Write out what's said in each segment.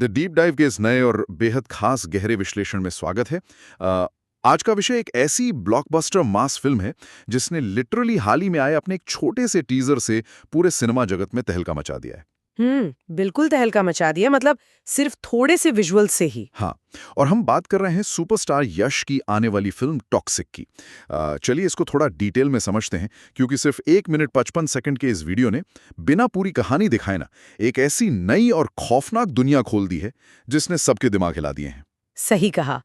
The deep dive के इस नए और बेहद खास गहरे विश्लेषण में स्वागत है। आज का विषय एक ऐसी ब्लॉकबस्टर मास फिल्म है जिसने लिटरली हाल ही में आए अपने एक छोटे से टीजर से पूरे सिनेमा जगत में तहलका मचा दिया है। बिल्कुल तहलका मचा दिया। मतलब सिर्फ थोड़े से विजुअल से ही। हाँ, और हम बात कर रहे हैं सुपरस्टार यश की आने वाली फिल्म टॉक्सिक की। चलिए इसको थोड़ा डिटेल में समझते हैं, क्योंकि सिर्फ 1 मिनट 55 सेकंड के इस वीडियो ने बिना पूरी कहानी दिखाए ना एक ऐसी नई और खौफनाक दुनिया खोल दी है जिसने सबके दिमाग हिला दिए हैं। सही कहा।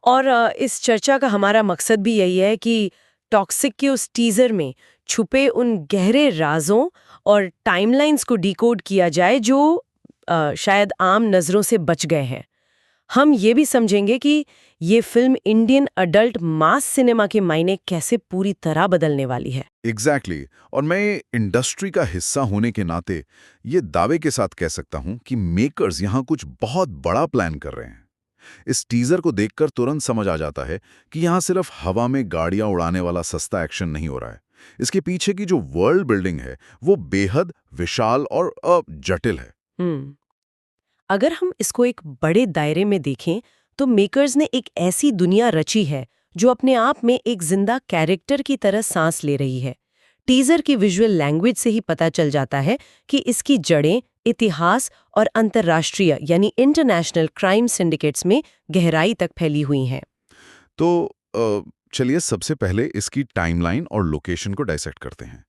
और इस चर्चा का हमारा मकसद भी यही है कि टॉक्सिक के उस टीजर में छुपे उन गहरे राजों और टाइमलाइंस को डिकोड किया जाए जो शायद आम नजरों से बच गए हैं। हम ये भी समझेंगे कि ये फिल्म इंडियन अडल्ट मास सिनेमा के मायने कैसे पूरी तरह बदलने वाली है। एग्जैक्टली और मैं इंडस्ट्री का हिस्सा होने के नाते ये दावे के साथ कह सकता हूं कि मेकर्स यहां कुछ बहुत बड़ा प्लान कर रहे हैं। इस टीजर को देखकर तुरंत समझ आ जाता है कि यहां सिर्फ हवा में गाड़ियां उड़ाने वाला सस्ता एक्शन नहीं हो रहा है। इसके पीछे की जो वर्ल्ड बिल्डिंग है वो बेहद विशाल और जटिल है। अगर हम इसको एक बड़े दायरे में देखें तो मेकर्स ने एक ऐसी दुनिया रची है जो अपने आप में एक जिंदा कैरेक्टर की तरह सांस ले रही है। टीजर की विजुअल लैंग्वेज से ही पता चल जाता है कि इसकी जड़ें इतिहास और अंतर्राष्ट्रीय यानी इंटरनेशनल क्राइम सिंडिकेट्स में गहराई तक फैली हुई हैं। तो चलिए सबसे पहले इसकी टाइमलाइन और लोकेशन को डाइसेक्ट करते हैं।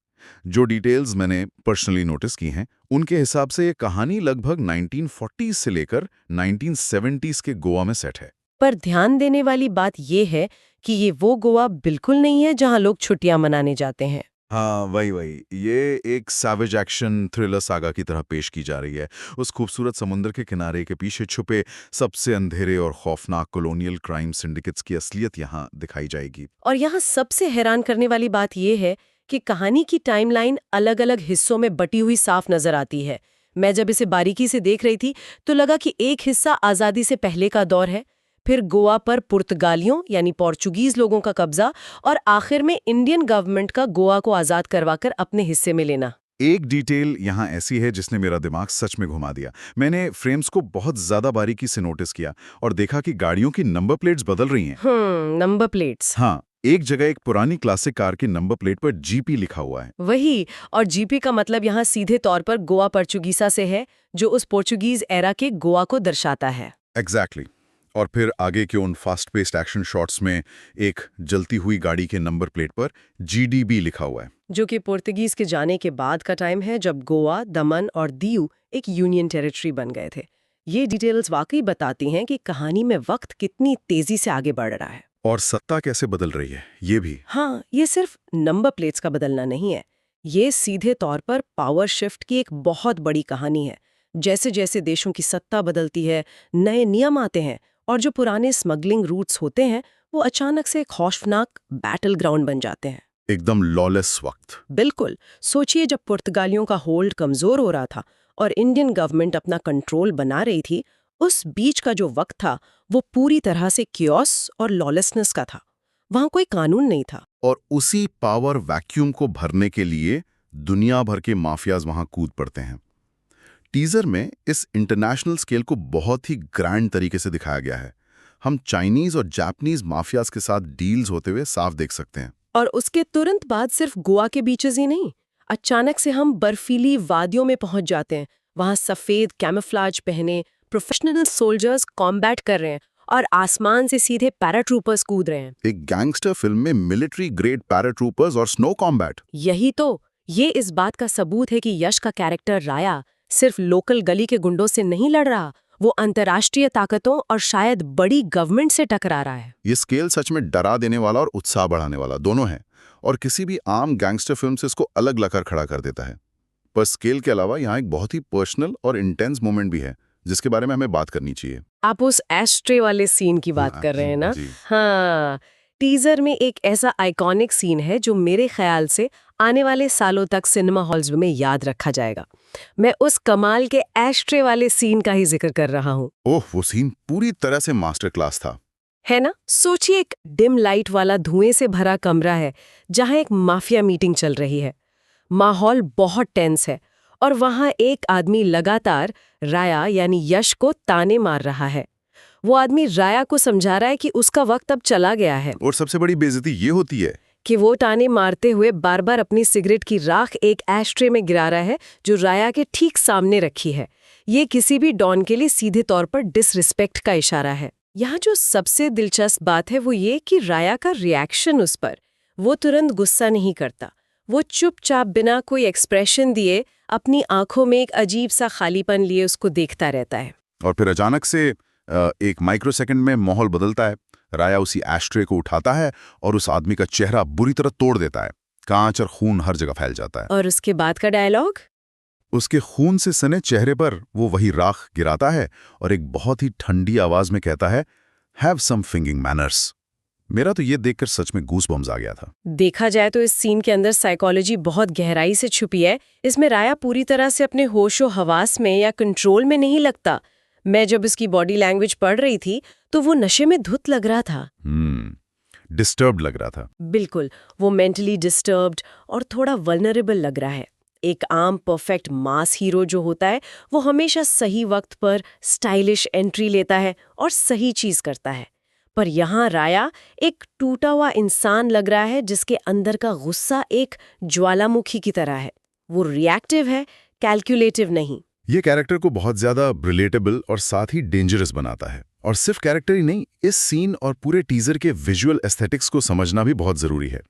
जो डिटेल्स मैंने पर्सनली नोटिस की हैं उनके हिसाब से ये कहानी लगभग 1940s से लेकर 1970s के गोवा में सेट है। पर ध्यान देने वाली बात यह है कि ये वो गोवा बिल्कुल नहीं है जहां लोग छुट्टियां मनाने जाते हैं। हाँ, वही ये एक सैवेज एक्शन थ्रिलर सागा की तरह पेश की जा रही है। उस खूबसूरत समुद्र के किनारे के पीछे छुपे सबसे अंधेरे और खौफनाक कॉलोनियल क्राइम सिंडिकेट्स की असलियत यहाँ दिखाई जाएगी। और यहाँ सबसे हैरान करने वाली बात यह है कि कहानी की टाइमलाइन अलग-अलग हिस्सों में बटी हुई साफ नजर आती है। मैं जब इसे बारीकी से देख रही थी तो लगा कि एक हिस्सा आजादी से पहले का दौर है, फिर गोवा पर पुर्तगालियों यानी पोर्चुगीज लोगों का कब्जा और आखिर में इंडियन गवर्नमेंट का गोवा को आजाद करवाकर अपने हिस्से में लेना। एक डिटेल यहाँ ऐसी है जिसने मेरा दिमाग सच में घुमा दिया। मैंने फ्रेम्स को बहुत ज्यादा बारीकी से नोटिस किया और देखा कि गाड़ियों की नंबर प्लेट्स बदल रही हैं। Number plates. हाँ, एक जगह एक पुरानी क्लासिक कार की नंबर प्लेट पर जीपी लिखा हुआ है। वही, और जीपी का मतलब यहाँ सीधे तौर पर गोवा पोर्चुगीसा से है, जो उस पोर्चुगीज एरा के गोवा को दर्शाता है। एग्जैक्टली। और फिर आगे के उन फास्ट पेस्ड एक्शन शॉट्स में एक जलती हुई गाड़ी के नंबर प्लेट पर जीडीबी लिखा हुआ है, जो कि पुर्तगीज के जाने के बाद का टाइम है जब गोवा, दमन और दीव एक यूनियन टेरिटरी बन गए थे। ये डिटेल्स वाकई बताती हैं कि कहानी में वक्त कितनी तेजी से आगे बढ़ रहा है और सत्ता कैसे बदल रही है ये भी। हाँ, ये सिर्फ नंबर प्लेट्स का बदलना नहीं है, ये सीधे तौर पर पावर शिफ्ट की एक बहुत बड़ी कहानी है। जैसे जैसे देशों की सत्ता बदलती है, नए नियम आते हैं और जो पुराने स्मगलिंग रूट्स होते हैं वो अचानक से एक खौफनाक बैटल ग्राउंड बन जाते हैं। एकदम लॉलेस वक्त। बिल्कुल। सोचिए, जब पुर्तगालियों का होल्ड कमजोर हो रहा था और इंडियन गवर्नमेंट अपना कंट्रोल बना रही थी, उस बीच का जो वक्त था वो पूरी तरह से कियोस और लॉलेसनेस का था। वहां कोई कानून नहीं था। और उसी पावर वैक्यूम को भरने के लिए दुनिया भर के माफियाज वहां कूद पड़ते हैं। टीजर में इस इंटरनेशनल स्केल को बहुत ही ग्रैंड तरीके से दिखाया गया है। हम चाइनीज और जापानीज माफियाज के साथ डील्स होते हुए साफ देख सकते हैं। और उसके तुरंत बाद सिर्फ गोवा के बीचेस ही नहीं, अचानक से हम बर्फीली वादियों में पहुंच जाते हैं। वहां सफेद कैमोफ्लेज पहने प्रोफेशनल सोल्जर्स कॉम्बैट कर रहे हैं और आसमान से सीधे पैराट्रूपर्स कूद रहे हैं। एक गैंगस्टर फिल्म में मिलिट्री ग्रेड पैराट्रूपर्स और स्नो कॉम्बैट। यही तो, ये इस बात का सबूत है कि यश का कैरेक्टर राया सिर्फ लोकल गली के गुंडों से नहीं लड़ रहा, वो अंतर्राष्ट्रीय ताकतों और शायद बड़ी गवर्नमेंट से टकरा रहा है। ये स्केल सच में डरा देने वाला और उत्साह बढ़ाने वाला दोनों है, और किसी भी आम गैंगस्टर फिल्म से इसको अलग लकर खड़ा कर देता है। पर स्केल के अलावा यहाँ एक बहुत ही पर्सनल और इंटेंस मोमेंट भी है जिसके बारे में हमें बात करनी चाहिए। आप उस एस्ट्रे वाले सीन की बात कर रहे हैं ना? हाँ, टीजर में एक ऐसा आइकॉनिक सीन है जो मेरे ख्याल से आने वाले सालों तक सिनेमा हॉल्स में याद रखा जाएगा। मैं उस कमाल के एस्ट्रे वाले सीन का ही जिक्र कर रहा हूँ। ओह, वो सीन पूरी तरह से मास्टर क्लास था, है ना? सोचिए, एक डिम लाइट वाला धुएं से भरा कमरा है जहां एक माफिया मीटिंग चल रही है। माहौल बहुत टेंस है और वहां एक आदमी लगातार राया यानी यश को ताने मार रहा है। वो आदमी राया को समझा रहा है कि उसका वक्त अब चला गया है और सबसे बड़ी बेइज्जती ये होती है कि वो ताने मारते हुए बार बार अपनी सिगरेट की राख एक एशट्रे में गिरा रहा है जो राया के ठीक सामने रखी है। ये किसी भी डॉन के लिए सीधे तौर पर डिसरिस्पेक्ट का इशारा है। यहाँ जो सबसे दिलचस्प बात है वो ये कि राया का रिएक्शन उस पर, वो तुरंत गुस्सा नहीं करता। वो चुपचाप बिना कोई एक्सप्रेशन दिए अपनी आंखों में एक अजीब सा खालीपन लिए उसको देखता रहता है। और फिर अचानक से एक माइक्रोसेकंड में माहौल बदलता है। राया उसी एस्ट्रे को उठाता है और उस आदमी का चेहरा बुरी तरह तोड़ देता है। कांच और खून हर जगह फैल जाता है। और उसके बाद का डायलॉग? उसके खून से सने चेहरे पर वो वही राख गिराता है और एक बहुत ही ठंडी आवाज में कहता है, हैव सम फिंगिंग मैनर्स। मेरा तो ये देखकर सच में गूज़बम्स आ गया था। देखा जाए तो इस सीन के अंदर साइकोलॉजी बहुत गहराई से छुपी है। इसमें राया पूरी तरह से अपने होशो हवास में या कंट्रोल में नहीं लगता। मैं जब इसकी बॉडी लैंग्वेज पढ़ रही थी तो वो नशे में धुत लग रहा था। डिस्टर्ब्ड लग रहा था। बिल्कुल, वो मेंटली डिस्टर्ब्ड और थोड़ा वल्नरेबल लग रहा है। एक आम परफेक्ट मास हीरो जो होता है वो हमेशा सही वक्त पर स्टाइलिश एंट्री लेता है और सही चीज करता है। पर यहाँ राया एक टूटा हुआ इंसान लग रहा है जिसके अंदर का गुस्सा एक ज्वालामुखी की तरह है। वो रिएक्टिव है, कैलकुलेटिव नहीं। ये कैरेक्टर को बहुत ज्यादा रिलेटेबल और साथ ही डेंजरस बनाता है। और सिर्फ कैरेक्टर ही नहीं, इस सीन और पूरे टीजर के विजुअल एस्थेटिक्स को समझना भी बहुत जरूरी है।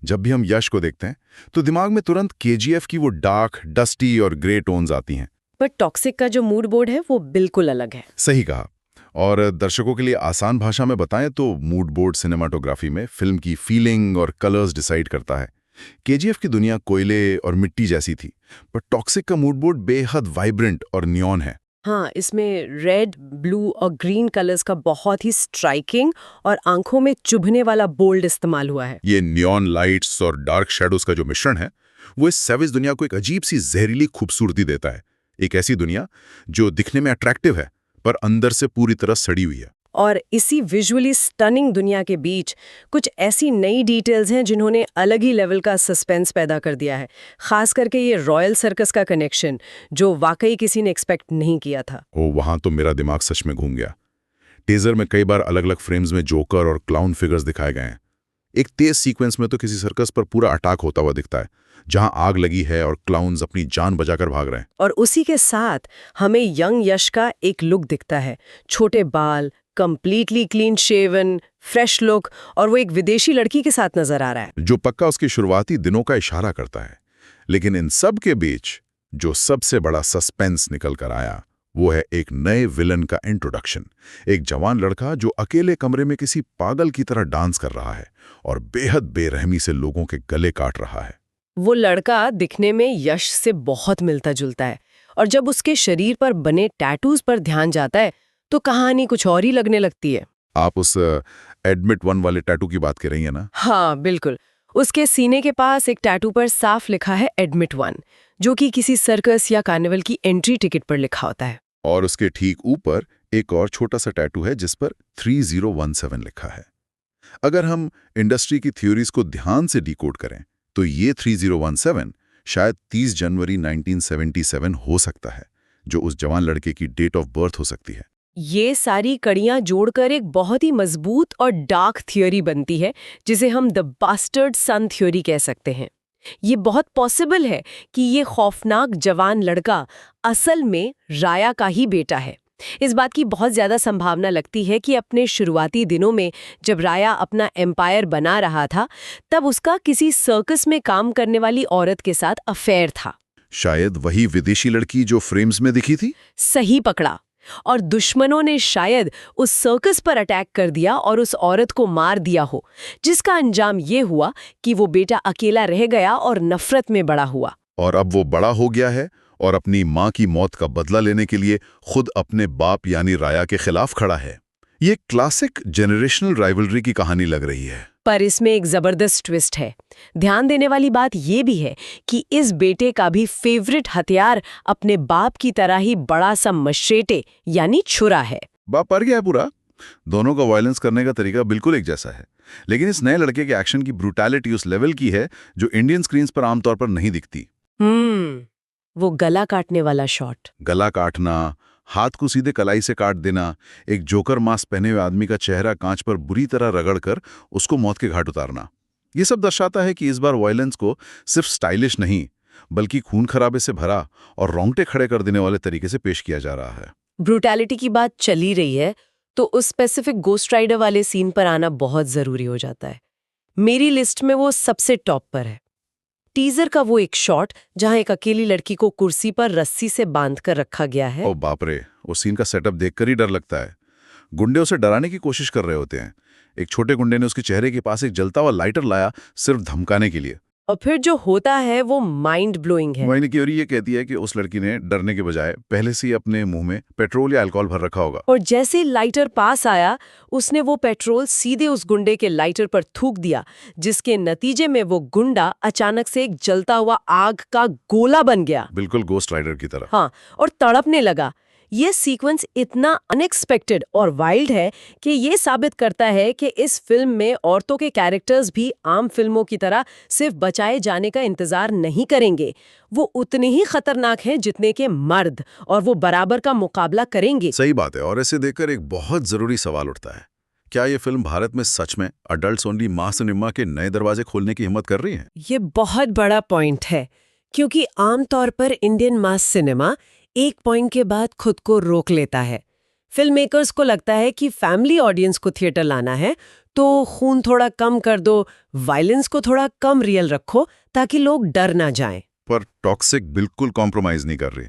जब भी हम यश को देखते हैं तो दिमाग में तुरंत केजीएफ की वो डार्क, डस्टी और ग्रे टोन्स आती हैं। पर टॉक्सिक का जो मूड बोर्ड है वो बिल्कुल अलग है। सही कहा। और दर्शकों के लिए आसान भाषा में बताएं तो मूड बोर्ड सिनेमाटोग्राफी में फिल्म की फीलिंग और कलर्स डिसाइड करता है। केजीएफ की दुनिया कोयले और मिट्टी जैसी थी, पर टॉक्सिक का मूड बोर्ड बेहद वाइब्रेंट और नियॉन है। हाँ, इसमें रेड, ब्लू और ग्रीन कलर्स का बहुत ही स्ट्राइकिंग और आंखों में चुभने वाला बोल्ड इस्तेमाल हुआ है। ये नियॉन लाइट्स और डार्क शैडोज का जो मिश्रण है वो इस सैवेज दुनिया को एक अजीब सी जहरीली खूबसूरती देता है। एक ऐसी दुनिया जो दिखने में अट्रैक्टिव है पर अंदर से पूरी तरह सड़ी हुई है। और इसी विजुअली स्टनिंग दुनिया के बीच कुछ ऐसी नई डिटेल्स हैं जिन्होंने अलग ही लेवल का सस्पेंस पैदा कर दिया है। खास करके ये रॉयल सर्कस का कनेक्शन जो वाकई किसी ने एक्सपेक्ट नहीं किया था। वहां तो मेरा दिमाग सच में घूम गया। टीजर में कई बार अलग अलग फ्रेम्स में जोकर और क्लाउन फिगर्स दिखाए गए हैं। एक तेज सीक्वेंस में तो किसी सर्कस पर पूरा अटैक होता हुआ दिखता है जहां आग लगी है और क्लाउन्स अपनी जान बचाकर भाग रहे हैं। और उसी के साथ हमें यंग यश का एक लुक दिखता है। छोटे बाल, completely clean shaven, fresh look, और वो एक विदेशी लड़की के साथ नजर आ रहा है जो पक्का उसके शुरुआती दिनों का इशारा करता है। लेकिन इन सब के बीच जो सबसे बड़ा सस्पेंस निकल कर आया वो है एक नए विलन का इंट्रोडक्शन। एक जवान लड़का जो अकेले कमरे में किसी पागल की तरह डांस कर रहा है और बेहद बेरहमी से लोगों के गले काट रहा है। वो लड़का दिखने में यश से बहुत मिलता जुलता है, और जब उसके शरीर पर बने टैटूज पर ध्यान जाता है तो कहानी कुछ और ही लगने लगती है। आप उस एडमिट वन वाले टैटू की बात कर रही हैं ना? हाँ बिल्कुल। उसके सीने के पास एक टैटू पर साफ लिखा है एडमिट वन, जो कि किसी सर्कस या कार्निवल की एंट्री टिकट पर लिखा होता है। और उसके ठीक ऊपर एक और छोटा सा टैटू है जिस पर 3017 लिखा है। अगर हम इंडस्ट्री की थ्योरीज को ध्यान से डिकोड करें तो ये 3017 शायद 30 जनवरी 1977 हो सकता है, जो उस जवान लड़के की डेट ऑफ बर्थ हो सकती है। ये सारी कड़ियां जोड़कर एक बहुत ही मजबूत और डार्क थ्योरी बनती है जिसे हम द बास्टर्ड सन थ्योरी कह सकते हैं। ये बहुत पॉसिबल है कि ये खौफनाक जवान लड़का असल में राया का ही बेटा है। इस बात की बहुत ज्यादा संभावना लगती है कि अपने शुरुआती दिनों में जब राया अपना एम्पायर बना रहा था तब उसका किसी सर्कस में काम करने वाली औरत के साथ अफेयर था। शायद वही विदेशी लड़की जो फ्रेम्स में दिखी थी। सही पकड़ा। और दुश्मनों ने शायद उस सर्कस पर अटैक कर दिया और उस औरत को मार दिया हो, जिसका अंजाम ये हुआ कि वो बेटा अकेला रह गया और नफरत में बड़ा हुआ। और अब वो बड़ा हो गया है और अपनी माँ की मौत का बदला लेने के लिए खुद अपने बाप यानी राया के खिलाफ खड़ा है। ये क्लासिक जेनरेशनल राइवलरी की कहानी लग रही है। पर इसमें एक जबरदस्त ट्विस्ट है। ध्यान देने वाली बात ये भी है कि इस बेटे का भी फेवरेट हथियार अपने बाप की तरह ही बड़ा सा मशेटे यानी छुरा है। बाप पर गया है पूरा। दोनों का वायलेंस करने का तरीका बिल्कुल एक जैसा है, लेकिन इस नए लड़के के एक्शन की ब्रूटैलिटी उस लेवल की है जो इंडियन स्क्रीन्स पर आमतौर पर नहीं दिखती। वो गला काटने वाला शॉट। गला काटना, हाथ को सीधे कलाई से काट देना, एक जोकर मास्क पहने हुए आदमी का चेहरा कांच पर बुरी तरह रगड़कर उसको मौत के घाट उतारना, ये सब दर्शाता है कि इस बार वायलेंस को सिर्फ स्टाइलिश नहीं बल्कि खून खराबे से भरा और रोंगटे खड़े कर देने वाले तरीके से पेश किया जा रहा है। ब्रूटैलिटी की बात चली रही है तो उस स्पेसिफिक गोस्ट राइडर वाले सीन पर आना बहुत जरूरी हो जाता है। मेरी लिस्ट में वो सबसे टॉप पर है। टीजर का वो एक शॉट जहां एक अकेली लड़की को कुर्सी पर रस्सी से बांध कर रखा गया है। ओ बाप रे, उस सीन का सेटअप देखकर ही डर लगता है। गुंडे उसे डराने की कोशिश कर रहे होते हैं। एक छोटे गुंडे ने उसके चेहरे के पास एक जलता हुआ लाइटर लाया सिर्फ धमकाने के लिए। और फिर जो होता है वो माइंड ब्लोइंग है। मोहिनी की और ये कहती है कि उस लड़की ने डरने के बजाय पहले से ही अपने मुंह में पेट्रोल या अल्कोहल भर रखा होगा। और जैसे लाइटर पास आया उसने वो पेट्रोल सीधे उस गुंडे के लाइटर पर थूक दिया, जिसके नतीजे में वो गुंडा अचानक से एक जलता हुआ आग का गोला बन गया। बिल्कुल गोस्ट राइडर की तरह। हाँ, और तड़पने लगा। ये सीक्वेंस इतना अनएक्सपेक्टेड और वाइल्ड है कि ये साबित करता है कि इस फिल्म में औरतों के कैरेक्टर्स भी आम फिल्मों की तरह सिर्फ बचाए जाने का इंतजार नहीं करेंगे, वो उतने ही खतरनाक हैं जितने के मर्द, और वो बराबर का मुकाबला करेंगे। सही बात है। और ऐसे देखकर एक बहुत जरूरी सवाल उठता है, क्या ये फिल्म भारत में सच में अडल्ट्स ओनली मास सिनेमा के नए दरवाजे खोलने की हिम्मत कर रही है? ये बहुत बड़ा पॉइंट है, क्योंकि आमतौर पर इंडियन मास सिनेमा एक पॉइंट के बाद खुद को रोक लेता है। फिल्म मेकर्स को लगता है कि फैमिली ऑडियंस को थिएटर लाना है तो खून थोड़ा कम कर दो, वायलेंस को थोड़ा कम रियल रखो ताकि लोग डर ना जाएं। पर टॉक्सिक बिल्कुल कॉम्प्रोमाइज नहीं कर रही।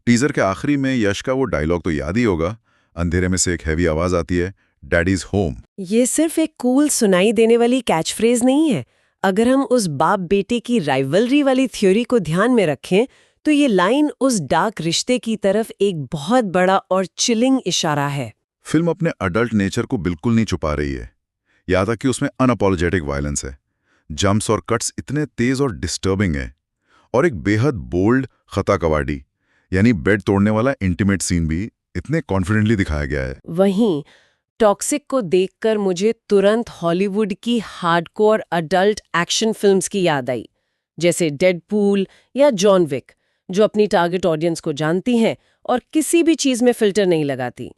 टीजर के आखिरी में यश का वो डायलॉग तो याद ही होगा। अंधेरे में से एक हैवी आवाज आती है, डैडीज होम। ये सिर्फ एक कूल सुनाई देने वाली कैच फ्रेज नहीं है। अगर हम उस बाप बेटे की राइवलरी वाली थ्योरी को ध्यान में रखें तो ये लाइन उस डार्क रिश्ते की तरफ एक बहुत बड़ा और चिलिंग इशारा है। फिल्म अपने अडल्ट नेचर को बिल्कुल नहीं छुपा रही है। याद है कि उसमें अनअपोलोजेटिक वायलेंस है। जंप्स और कट्स इतने तेज और डिस्टर्बिंग है। और एक बेहद बोल्ड खता कवाडी यानी बेड तोड़ने वाला इंटीमेट सीन भी इतने कॉन्फिडेंटली दिखाया गया है। वहीं टॉक्सिक को देखकर मुझे तुरंत हॉलीवुड की हार्डकोर अडल्ट एक्शन फिल्म्स की याद आई, जैसे डेडपूल या जॉन विक, जो अपनी टारगेट ऑडियंस को जानती हैं और किसी भी चीज में फिल्टर नहीं लगाती।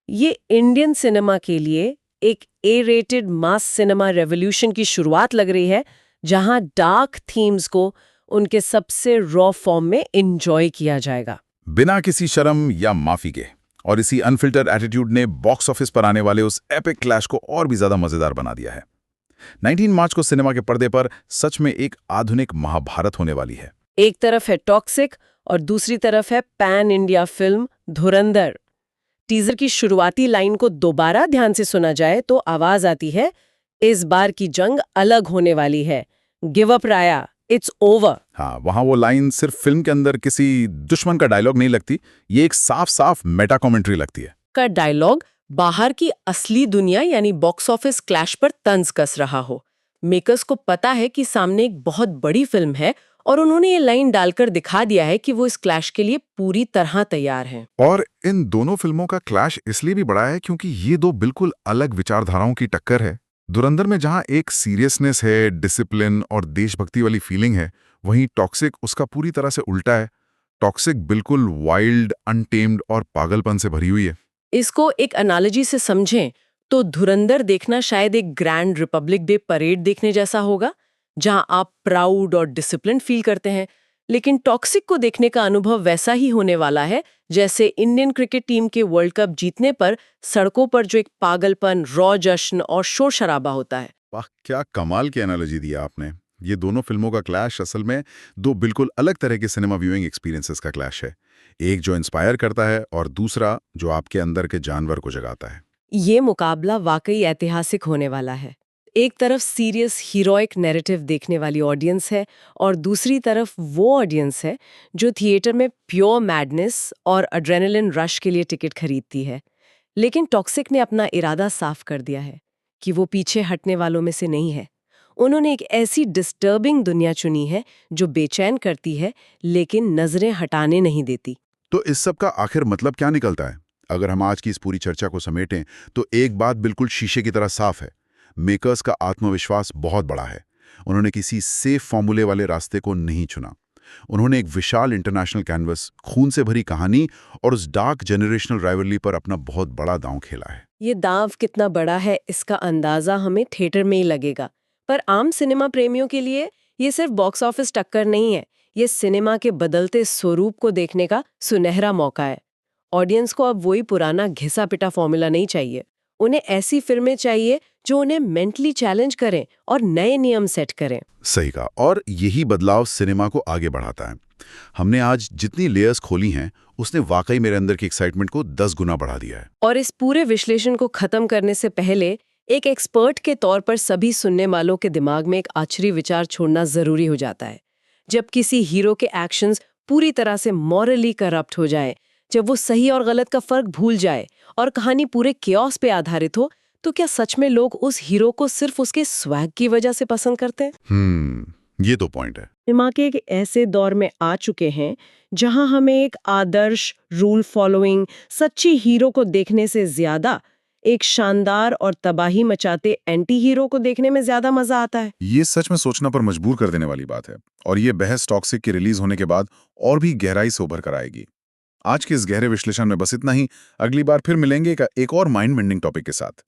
ये इंडियन सिनेमा के लिए एक ए-रेटेड मास सिनेमा रेवोल्यूशन की शुरुआत लग रही है, जहां डार्क थीम्स को उनके सबसे रॉ फॉर्म में एंजॉय किया जाएगा, बिना किसी शर्म या माफी के। और इसी अनफिल्टर्ड एटीट्यूड ने बॉक्स ऑफिस पर आने वाले उस एपिक क्लैश को और भी ज्यादा मजेदार बना दिया है। 19 मार्च को सिनेमा के पर्दे पर सच में एक आधुनिक महाभारत होने वाली है। एक तरफ है टॉक्सिक और दूसरी तरफ है पैन इंडिया फिल्म धुरंधर। टीजर की शुरुआती लाइन को दोबारा ध्यान से सुना जाए तो आवाज आती है, इस बार की जंग अलग होने वाली है, give up Raya, it's over. हाँ, वहां वो लाइन सिर्फ फिल्म के अंदर किसी दुश्मन का डायलॉग नहीं लगती, ये एक साफ साफ मेटा कमेंट्री लगती है। का डायलॉग बाहर की असली दुनिया यानी बॉक्स ऑफिस क्लैश पर तंज कस रहा हो। मेकर्स को पता है कि सामने एक बहुत बड़ी फिल्म है और उन्होंने ये लाइन डालकर दिखा दिया है कि वो इस क्लैश के लिए पूरी तरह तैयार हैं। और इन दोनों फिल्मों का क्लैश इसलिए भी बड़ा है क्योंकि ये दो बिल्कुल अलग विचारधाराओं की टक्कर है। धुरंधर में जहां एक सीरियसनेस है, डिसिप्लिन और देशभक्ति वाली फीलिंग है, वहीं टॉक्सिक उसका पूरी तरह से उल्टा है। टॉक्सिक बिल्कुल वाइल्ड, अनटेम्ड और पागलपन से भरी हुई है। इसको एक एनालॉजी से समझें तो धुरंधर देखना शायद एक ग्रैंड रिपब्लिक डे परेड देखने जैसा होगा, जहां आप प्राउड और डिसिप्लिन फील करते हैं। लेकिन टॉक्सिक को देखने का अनुभव वैसा ही होने वाला है जैसे इंडियन क्रिकेट टीम के वर्ल्ड कप जीतने पर सड़कों पर जो एक पागलपन, रॉ जश्न और शोर शराबा होता है। वाह, क्या कमाल की एनालॉजी दी आपने। ये दोनों फिल्मों का क्लैश असल में दो बिल्कुल अलग तरह के सिनेमा व्यूइंग एक्सपीरियंसेस का क्लैश है। एक जो इंस्पायर करता है और दूसरा जो आपके अंदर के जानवर को जगाता है। ये मुकाबला वाकई ऐतिहासिक होने वाला है। एक तरफ सीरियस हीरोइक नैरेटिव देखने वाली ऑडियंस है और दूसरी तरफ वो ऑडियंस है जो थिएटर में प्योर मैडनेस और एड्रेनलिन रश के लिए टिकट खरीदती है। लेकिन टॉक्सिक ने अपना इरादा साफ कर दिया है कि वो पीछे हटने वालों में से नहीं है। उन्होंने एक ऐसी डिस्टर्बिंग दुनिया चुनी है जो बेचैन करती है लेकिन नजरें हटाने नहीं देती। तो इस सब का आखिर मतलब क्या निकलता है? अगर हम आज की इस पूरी चर्चा को समेटें तो एक बात बिल्कुल शीशे की तरह साफ है। मेकर्स का आत्मविश्वास बहुत बड़ा है। उन्होंने किसी सेफ फॉर्मूले वाले रास्ते को नहीं चुना। उन्होंने एक विशाल इंटरनेशनल कैनवस, खून से भरी कहानी और उस डार्क जेनरेशनल राइवलरी पर अपना बहुत बड़ा दांव खेला है। ये दांव कितना बड़ा है इसका अंदाजा हमें थिएटर में ही लगेगा। पर आम सिनेमा प्रेमियों के लिए ये सिर्फ बॉक्स ऑफिस टक्कर नहीं है, ये सिनेमा के बदलते स्वरूप को देखने का सुनहरा मौका है। ऑडियंस को अब वही पुराना घिसा पिटा फॉर्मूला नहीं चाहिए। उन्हें ऐसी फिल्में चाहिए जो उन्हें मेंटली चैलेंज करें और नए नियम सेट करें। सही कहा, और यही बदलाव सिनेमा को आगे बढ़ाता है। हमने आज जितनी लेयर्स खोली हैं, उसने वाकई मेरे अंदर की एक्साइटमेंट को 10 गुना बढ़ा दिया है। और इस पूरे विश्लेषण को खत्म करने से पहले एक एक्सपर्ट के तौर पर सभी सुनने वालों के दिमाग में एक आखिरी विचार छोड़ना जरूरी हो जाता है। जब किसी हीरो के एक्शंस पूरी तरह से मॉरली करप्ट हो जाए, जब वो सही और गलत का फर्क भूल जाए और कहानी पूरे क्योस पे आधारित हो, तो क्या सच में लोग उस हीरो को सिर्फ उसके स्वैग की वजह से पसंद करते हैं? ये तो पॉइंट है। सिनेमा के एक ऐसे दौर में आ चुके हैं जहां हमें एक आदर्श, रूल फॉलोइंग, सच्ची हीरो को देखने से ज्यादा एक शानदार और तबाही मचाते एंटी हीरो को देखने में ज्यादा मजा आता है। ये सच में सोचना पर मजबूर कर देने वाली बात है, और ये बहस टॉक्सिक के रिलीज होने के बाद और भी गहराई से उभर कर आएगी। आज के इस गहरे विश्लेषण में बस इतना ही। अगली बार फिर मिलेंगे एक और माइंड बेंडिंग टॉपिक के साथ।